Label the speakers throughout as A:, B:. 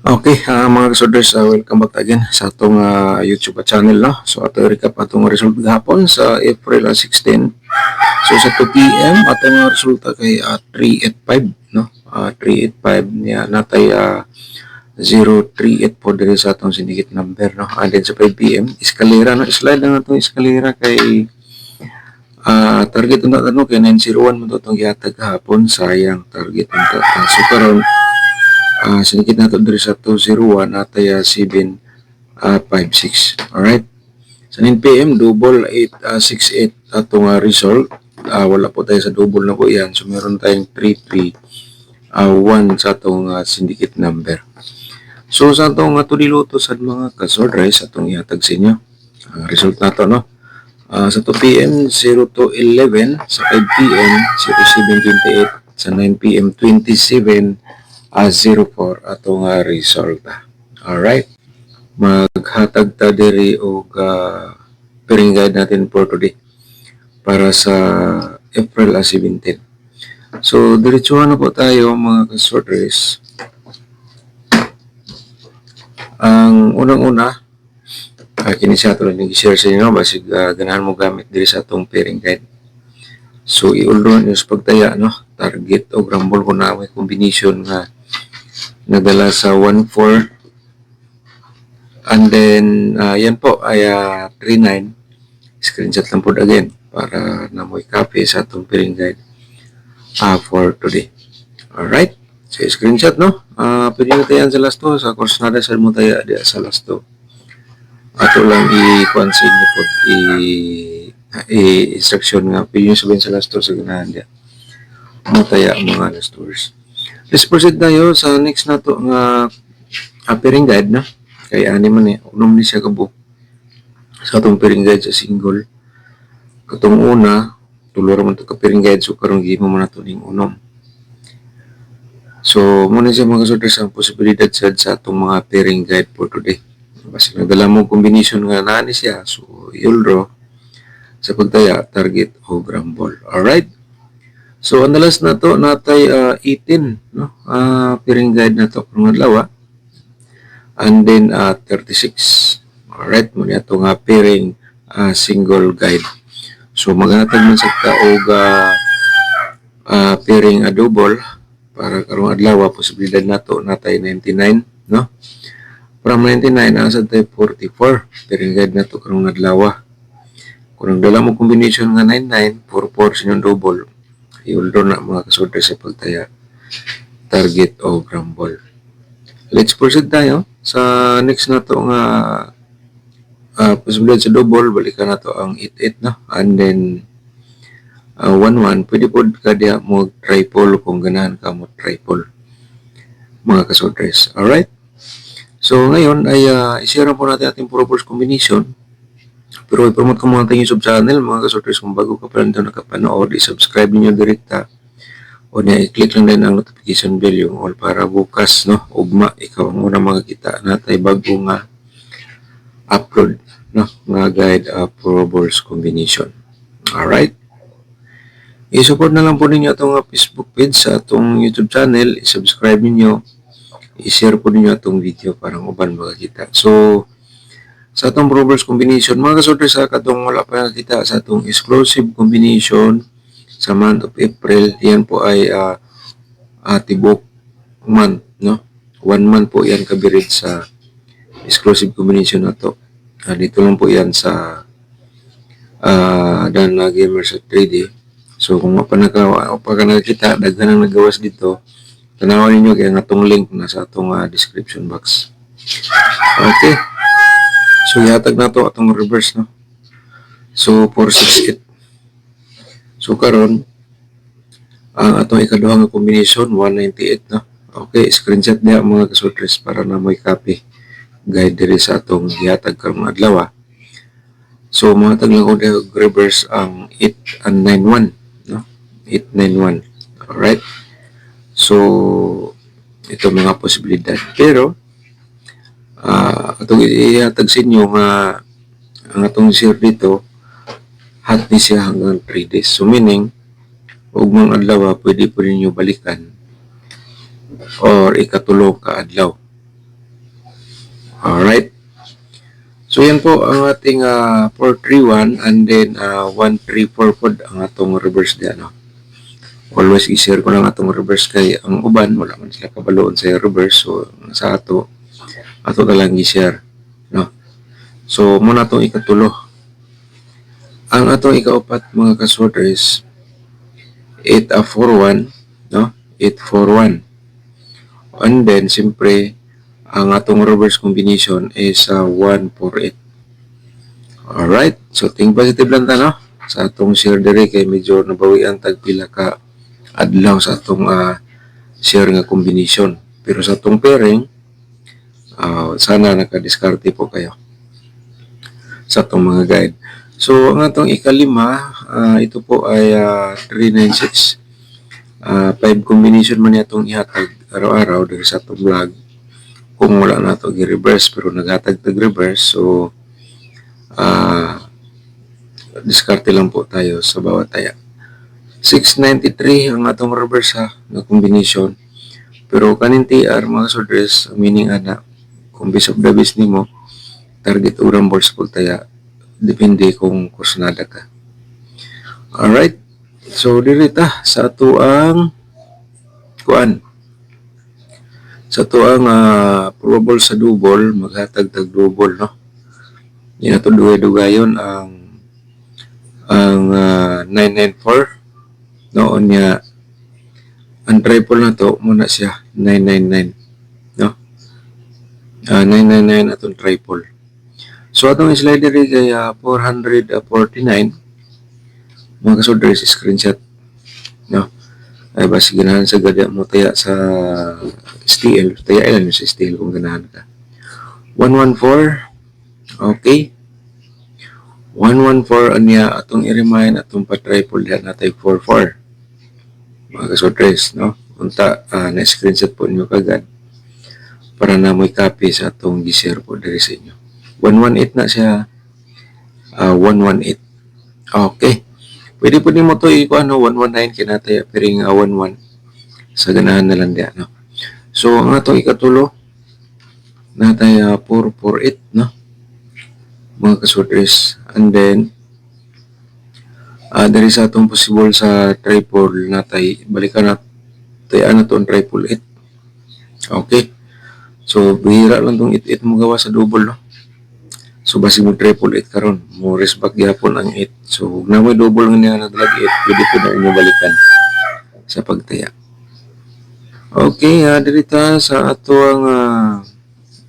A: Okay, mga kasoders, welcome back again sa atong YouTube channel, no? So ato recap atong result gahapon sa April 16. So sa 2 PM atong resulta kay 385, no? 385 niya natay 038 po diri sa atong syndicate number, no? And then sa 5 PM eskalera, no? Slide lang atong eskalera kay target na ano kay 901 mo to itong gihatag gahapon, sayang target unta. So karon sinikit nato diri sa 201 natay 756. Alright. Sa 9 PM double 868 atong result. Wala po tayo sa double na po yan. So meron tayong 33 1 sa atong syndicate number. So sa atong tuliluto sa mga kasordres atong ihatag sa inyo. Result nato, no? Sa 2 PM 0211, sa 5 PM 0728, sa 9 PM 27 04 atong resulta. Alright. Maghatag ta diri og pairing guide natin for today para sa April 17. So diretsuhan na po tayo mga kasordres. Ang unang-una, kini sa ato lang i-share sa inyo basig ganahan mo gamit diri sa atong pairing guide. So i-ulron nyo sa pagtaya, no? Target o rumble ko na may combination nga nadala sa 1-4 and then yan po ay 3-9. Screenshot lang po again para na mo i-copy sa atong pairing guide for today. Alright, so screenshot, no? Pwede na tayo sa last 2 sa course na sa mo tayo sa last 2. Ato lang i-kuan sa inyo po i-instruction nga pwede nyo sabihin sa last 2 sa ganahan diya mataya mga last 2. Let's proceed tayo sa next na to nga pairing guide, na kay ani man unom ni siya kabuk sa atong pairing guide sa single. Katong una tulo ra man to ka pairing guide, so karong gihimo man nato ning unom. So muna siya mga kasodres ang posibilidad sa atong mga pairing guide for today. Basta nagdala mo combination nga nani siya, so you'll draw sa pagtaya target o rumble. Alright. So ang last na to natay 18, no? Pairing guide na to karong adlaw, and then 36. Alright, mo niya to nga pairing single guide. So maghatag man sa og pairing double para karong adlaw posibilidad nato natay 99, no? From 99 asa tay 44 pairing guide nato karong adlaw. Kung dala mo combination nga 99 44 sa inyong double, i-uldo na mga kasodre sa pagtaya target o rumble. Let's proceed tayo sa next na to nga posibilidad sa double. Balikan na to ang 88, no? And then 11 pwede po ka diya mo triple kung ganahan ka mo triple mga kasodres. Alright, so ngayon ay i-share po natin ating proposed combination. Pero i-promote ko muna ating YouTube channel mga kasodres. Kung bago ka pa rin doon nakapanood, i-subscribe niyo direkta o niya i-click lang din ang notification bell yung all para bukas, no? Ugma ikaw ang unang makakita natay bago nga upload, no? Nga guide proposed combination. Alright, i-support na lang po ninyo itong Facebook page sa itong YouTube channel. I-subscribe ninyo, i-share po ninyo itong video para uban makakita. So sa atong proposed combination mga kasodres, sa katong wala pa nakita sa atong exclusive combination sa month of April, yan po ay tibok month, no? 1 month po yan kabirid sa exclusive combination na to. Dito lang po yan sa Dan Gamers at 3D. So kung pa nakakita daghan ang nagawas dito, tanawan ninyo kaya nga itong link na sa atong description box. Okay, so ihatag na to atong reverse, no? So 468. So karon ang atong ikaduha nga combination 198, no? Okay, screenshot niya mga kasodres para na may copy guide diri sa atong ihatag karong adlaw. So mahatag lang ko reverse ang 8 and 91, no? 891. Alright, so ito mga posibilidad, pero atong ihatag sa inyo nga ang atong share dito hot ni siya hanggang 3 days. So meaning ug mga adlaw pwede po ninyo balikan or ikatulong ka adlaw. Alright. So yan po ang ating 431 and then 134 po ang atong reverse diyan. No? Always i-share ko lang atong reverse kay ang uban wala man sila kabaloon sa reverse, so sa ato na lang i-share, no? So muna itong ikatulo. Ang atong ikaupat mga kasworders 841, no? 841. And then siyempre ang atong reverse combination is 148. Alright, so think positive lang ta, no? Sa atong share dire kay medyo nabawi ang tagpila ka adlaw sa atong share nga combination. Pero sa atong pairing, sana nakadiskarte po kayo sa atong mga guide. So, ang atong ikalima, ito po ay 396. 5 combination man itong ihatag araw-araw dahil sa atong vlog. Kung wala na ito i-reverse, pero naghatag tag-reverse, so diskarte lang po tayo sa bawat taya. 693 ang atong reverse na combination. Pero kanin TR mga kasworders, meaning ana, kung base of the base nimo, target urang balls po taya. Depende kung kursunada ka. Alright. So, dirita sa ato ang kuan. Sa ato ang probable sa double, maghatag tag double, no? Yan ato dugay-dugayon ang 994. Noon niya, ang triple na to, muna siya, 999. No? 999 atong triple. So, atong slider ay 449. Mga kasoders, screenshot. No? Ay, basi ganahan sa gada mo taya sa STL. Taya ilan sa STL kung ganahan ka. 114. Okay. 114 anya atong i-remind atong pa-triple diyan natay 44. Mga kasodres, no? Unta, na-screenshot po niyo kagad para na mo'y copy sa atong gi-share po diri sa inyo. 118 na siya. 118. Okay. Pwede po din mo ito ano, 119 kinatay piring 11 sa ganahan na lang diyan, no? So, ang atong ikatulo natay 448, no? Mga kasodres. And then, dari sa atong possible sa triple natay balikan na tayo na to ang triple 8. Okay. So, bihira lang tong 8 mo gawa sa double, no? So, basi mo triple 8 karon mo respect gyapon ang 8. So, kung na may double nga niya nadalag 8, pwede po na inyo balikan sa pagtaya. Okay, dirita sa ato ang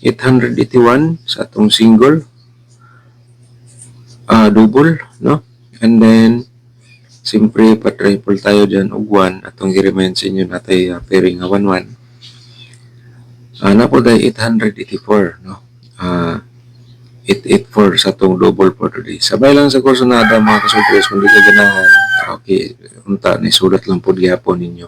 A: 881 sa atong single double, no? And then siyempre pa-triple tayo dyan og 1 atong i-remind sa inyo natay pairing 11. Na po dahil 884, no? 884 sa atong double for today. Sabay lang sa kursonada mga kasodres kung di ka ganahan. Okay, unta ni sulat lang po gyapon ninyo.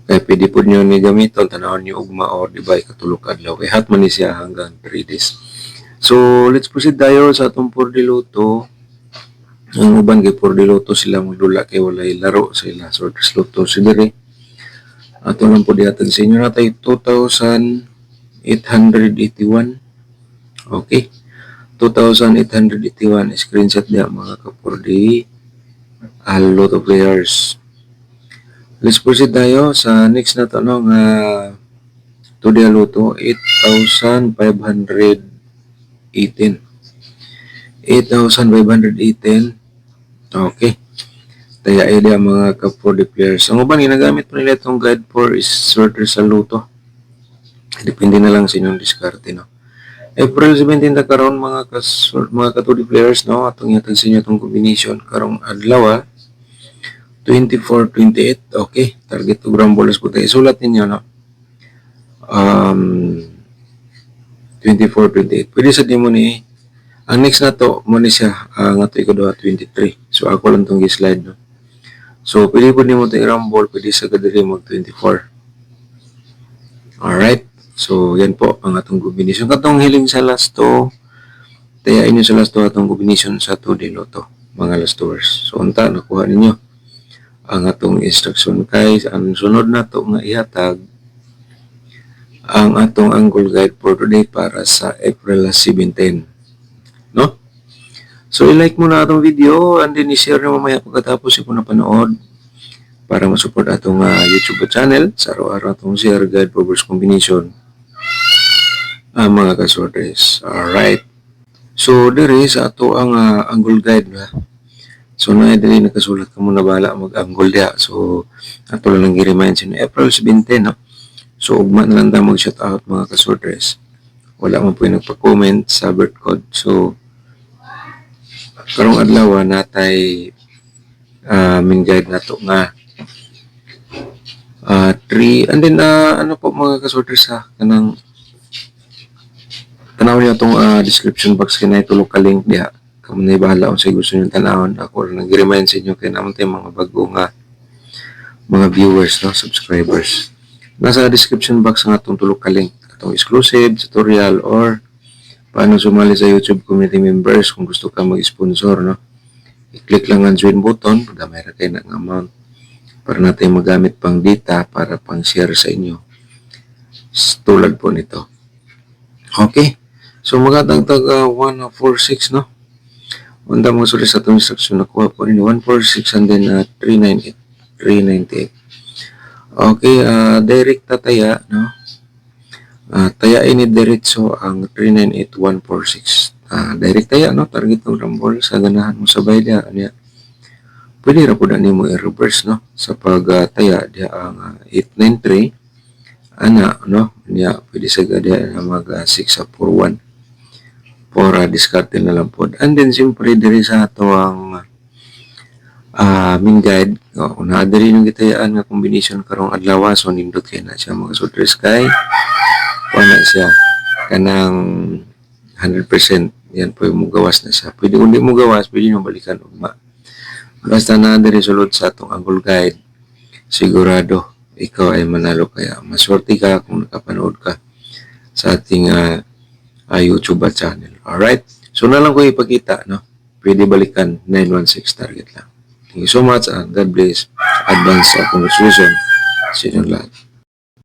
A: Kaya pwede po nyo ni gamiton tanawon nyo ugma or di ba ikatulog adlaw. Kaya hat man ni siya hanggang 3 days. So, let's proceed tayo sa atong 4 Luto. Ang uban kay 4 Luto sila magdula kay walay laro sa ila. So, Luto si Dere. Ato lang po dihatag sa inyo natay 2,881. Okay. 2,881. Screenshot niya mga ka-4D. Luto players. Let's proceed tayo sa next na to, no? 2D Luto. 8,518. 8,518. Okay. Kaya idea mga ka-4D players. Ang uban, ginagamit po nila itong guide for is sorter sa luto. Depende na lang sa inyong diskarte, no? April 17 na karon mga ka-2D players, no? Atong yatag sa inyo itong combination. Karong adlaw, 24-28. Okay. Target to ground ballers po tayo. Sulat ninyo, no? 24-28. Pwede sa demo ni ang next na to, muna siya nga to ikaw 23. So, ako lang itong slide, no? So, pwede po din mo itong i-rumble, pwede sa kadali mag-24. Alright. So, yan po ang atong combination. Katong hiling sa last to, tayain nyo sa last to atong combination sa 2D Lotto, mga last tours. So, unta, nakuha ninyo ang atong instruction kay ang sunod na to nga ihatag ang atong angle guide for today para sa April 17. No? So, i-like mo na atong video and then i-share na mamaya pagkatapos ito napanood para masupport atong YouTube channel sa araw-araw atong share guide for verse combination mga kasortes. Alright. So, there is ato ang angle guide na. So, dali nakasulat ka muna bala mag-angle diya. So, ato lang i-remind sa April 17, no? So, ugma na lang tayo mag-shout out mga kasortes. Wala man po yung nagpa-comment sa birth code. So, karong adlaw natay min guide na to nga 3 and then ano po mga kasortes kanang tanawin niyo itong description box kinay tulog ka link diha. Kamo na bahala kung sa gusto niyo tanawon. Ako lang nag-remind sa inyo kay naman tayo mga bago nga mga viewers, no, subscribers. Nasa description box nga itong tulog ka link. Itong exclusive tutorial or paano sumali sa YouTube community members kung gusto ka mag-sponsor, no. I-click lang ang join button pag may kayo ng amount para natin magamit pang data para pang share sa inyo. Tulad po nito. Okay. So, magatagtag 146, no? Wanda mga sulit sa itong instruction. Nakuha po rin 146 and then 398. 398. Okay, direct tataya, no? Tayain ni diretso ang 398146. Direct taya, no? Target ng rumble sa ganahan mo sabay dia. Pwede ra po na mo i-reverse, no? Sa pag-taya dia ang 893. No? Niya, pwede sa gada na mag-641 for discard na lang po. And then, siyempre, diri sa ito ang min guide. Una, diri nung gitayaan nga combination karong adlaw. So, nindot kayo na siya mga sutris kay. Wala siya kanang 100%. Yan po yung mugawas na siya. Pwede kung di mo gawas, pwede nyo balikan ugma. Basta na diri sulod sa itong angle guide, sigurado ikaw ay manalo kaya maswerte ka kung nakapanood ka sa ating YouTube channel. Alright? So na lang ko ipakita, no? Pwede balikan 916 target lang. Thank you so much and God bless. Advance congratulations sa inyong lahat.